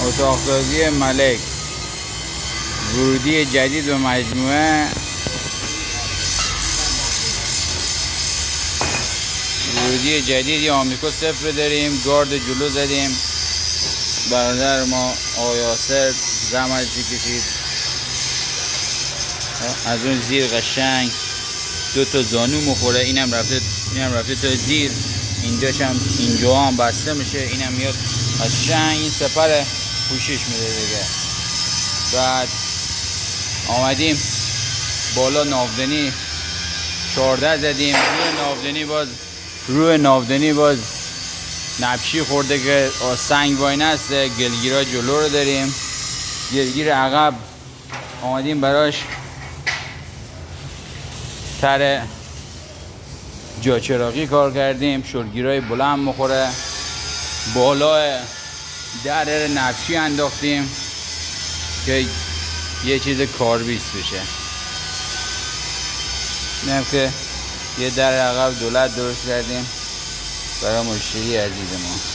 اتاقسازی ملک، ورودی جدید به مجموعه، ورودی جدیدی آمریکا صفر داریم. گارد جلو زدیم. برادر ما آقای یاسر زحمتی کشید. از اون زیر قشنگ 2 تا زانو مخوره. اینم رفته تا زیر. اینجا هم بسته میشه. اینم میاد قشنگ این سپر پوشش میده دیگه. بعد آمدیم بالا ناودنی 14 زدیم. روی ناودنی باز نبشی خورده که سنگ واین است. گلگیرا جلو رو داریم. گلگیر عقب آمدیم براش تر جاچراغی کار کردیم. شلگیرای بلند مخوره. بالا در نبشی انداختیم که یه چیز کاربیس بشه. اینم که یه در عقب دولت درست کردیم برای مشتری عزیز ما.